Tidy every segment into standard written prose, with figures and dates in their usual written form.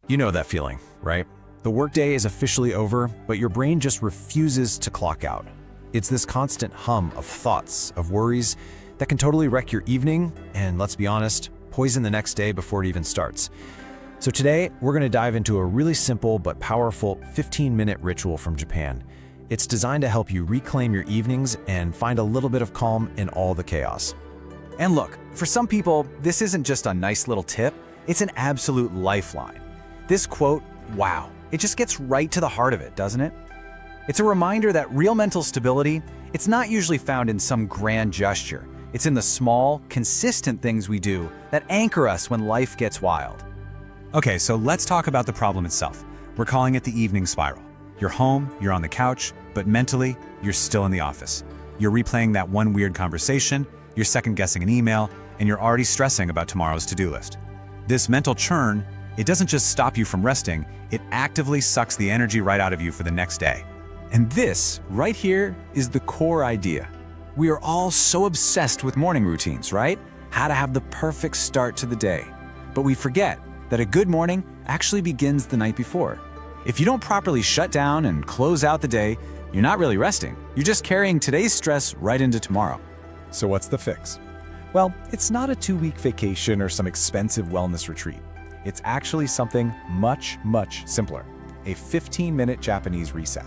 You know that feeling, right? The workday is officially over, but your brain just refuses to clock out. It's this constant hum of thoughts, of worries, that can totally wreck your evening and, let's be honest, poison the next day before it even starts. So today, we're going to dive into a really simple but powerful 15-minute ritual from Japan. It's designed to help you reclaim your evenings and find a little bit of calm in all the chaos. And look, for some people, this isn't just a nice little tip, it's an absolute lifeline. This quote, wow, it just gets right to the heart of it, doesn't it? It's a reminder that real mental stability, it's not usually found in some grand gesture. It's in the small, consistent things we do that anchor us when life gets wild. Okay, so let's talk about the problem itself. We're calling it the evening spiral. You're home, you're on the couch, but mentally, you're still in the office. You're replaying that one weird conversation, you're second-guessing an email, and you're already stressing about tomorrow's to-do list. This mental churn, it doesn't just stop you from resting, it actively sucks the energy right out of you for the next day. And this, right here, is the core idea. We are all so obsessed with morning routines, right? How to have the perfect start to the day. But we forget that a good morning actually begins the night before. If you don't properly shut down and close out the day, you're not really resting. You're just carrying today's stress right into tomorrow. So what's the fix? Well, it's not a 2-week vacation or some expensive wellness retreat. It's actually something much, much simpler, a 15-minute Japanese reset.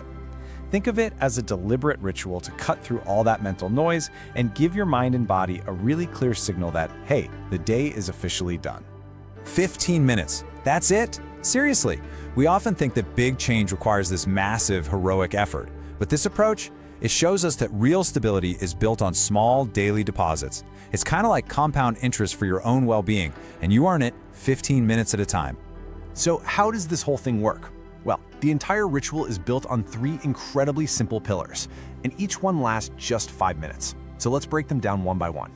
Think of it as a deliberate ritual to cut through all that mental noise and give your mind and body a really clear signal that, hey, the day is officially done. 15 minutes, that's it? Seriously, we often think that big change requires this massive, heroic effort. But this approach, it shows us that real stability is built on small daily deposits. It's kind of like compound interest for your own well-being, and you earn it 15 minutes at a time. So how does this whole thing work? Well, the entire ritual is built on 3 incredibly simple pillars, and each one lasts just 5 minutes. So let's break them down one by one.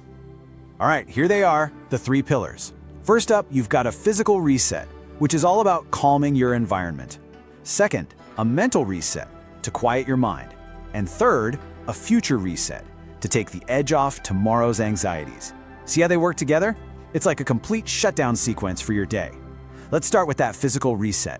All right, here they are, the 3 pillars. First up, you've got a physical reset, which is all about calming your environment. Second, a mental reset, to quiet your mind. And third, a future reset, to take the edge off tomorrow's anxieties. See how they work together? It's like a complete shutdown sequence for your day. Let's start with that physical reset.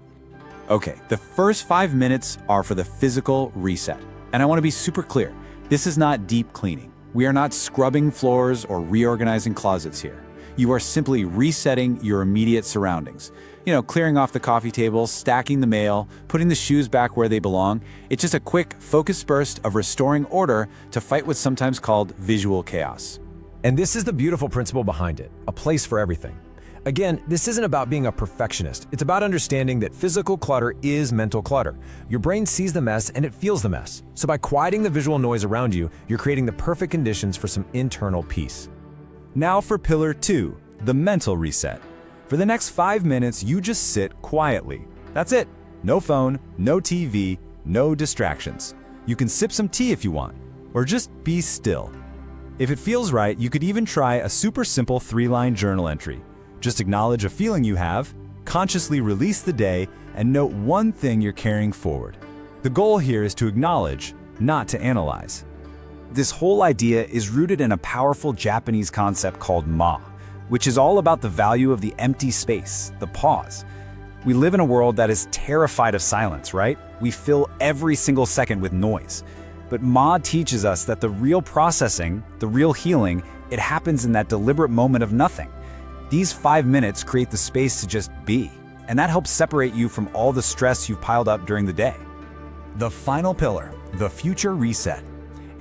Okay, the first 5 minutes are for the physical reset. And I want to be super clear, this is not deep cleaning. We are not scrubbing floors or reorganizing closets here. You are simply resetting your immediate surroundings. You know, clearing off the coffee table, stacking the mail, putting the shoes back where they belong. It's just a quick, focused burst of restoring order to fight what's sometimes called visual chaos. And this is the beautiful principle behind it, a place for everything. Again, this isn't about being a perfectionist. It's about understanding that physical clutter is mental clutter. Your brain sees the mess and it feels the mess. So by quieting the visual noise around you, you're creating the perfect conditions for some internal peace. Now for pillar 2, the mental reset. For the next 5 minutes, you just sit quietly. That's it. No phone, no TV, no distractions. You can sip some tea if you want, or just be still. If it feels right, you could even try a super simple 3-line journal entry. Just acknowledge a feeling you have, consciously release the day, and note one thing you're carrying forward. The goal here is to acknowledge, not to analyze. This whole idea is rooted in a powerful Japanese concept called ma, which is all about the value of the empty space, the pause. We live in a world that is terrified of silence, right? We fill every single second with noise. But ma teaches us that the real processing, the real healing, it happens in that deliberate moment of nothing. These 5 minutes create the space to just be, and that helps separate you from all the stress you've piled up during the day. The final pillar, the future reset.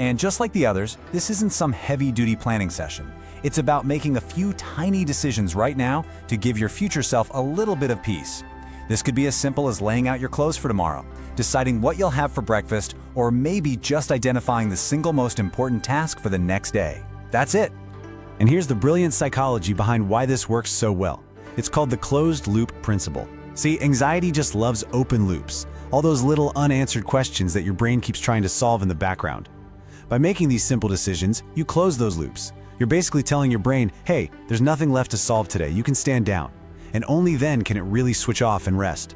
And just like the others, this isn't some heavy-duty planning session. It's about making a few tiny decisions right now to give your future self a little bit of peace. This could be as simple as laying out your clothes for tomorrow, deciding what you'll have for breakfast, or maybe just identifying the single most important task for the next day. That's it. And here's the brilliant psychology behind why this works so well. It's called the closed loop principle. See, anxiety just loves open loops, all those little unanswered questions that your brain keeps trying to solve in the background. By making these simple decisions, you close those loops. You're basically telling your brain, hey, there's nothing left to solve today, you can stand down. And only then can it really switch off and rest.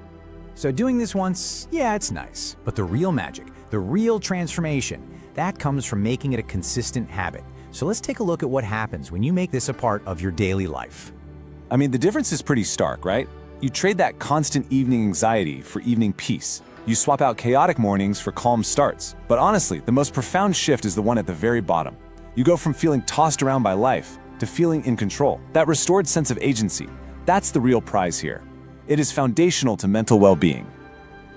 So doing this once, yeah, it's nice. But the real magic, the real transformation, that comes from making it a consistent habit. So let's take a look at what happens when you make this a part of your daily life. I mean, the difference is pretty stark, right? You trade that constant evening anxiety for evening peace. You swap out chaotic mornings for calm starts. But honestly, the most profound shift is the one at the very bottom. You go from feeling tossed around by life to feeling in control. That restored sense of agency, that's the real prize here. It is foundational to mental well-being.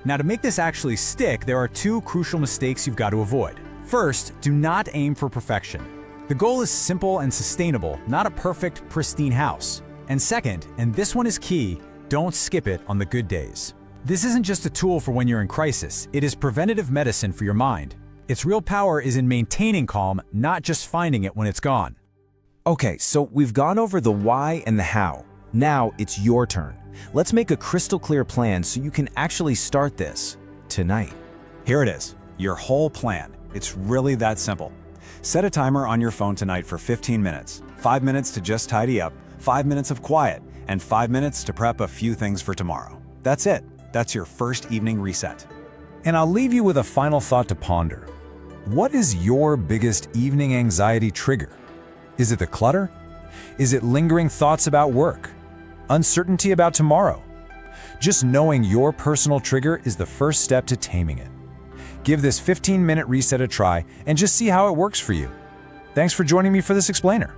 Now, to make this actually stick, there are two crucial mistakes you've got to avoid. First, do not aim for perfection. The goal is simple and sustainable, not a perfect, pristine house. And second, and this one is key, don't skip it on the good days. This isn't just a tool for when you're in crisis, it is preventative medicine for your mind. Its real power is in maintaining calm, not just finding it when it's gone. Okay, so we've gone over the why and the how. Now it's your turn. Let's make a crystal clear plan so you can actually start this tonight. Here it is, your whole plan. It's really that simple. Set a timer on your phone tonight for 15 minutes. 5 minutes to just tidy up, 5 minutes of quiet, and 5 minutes to prep a few things for tomorrow. That's it. That's your first evening reset. And I'll leave you with a final thought to ponder. What is your biggest evening anxiety trigger? Is it the clutter? Is it lingering thoughts about work? Uncertainty about tomorrow? Just knowing your personal trigger is the first step to taming it. Give this 15-minute reset a try and just see how it works for you. Thanks for joining me for this explainer.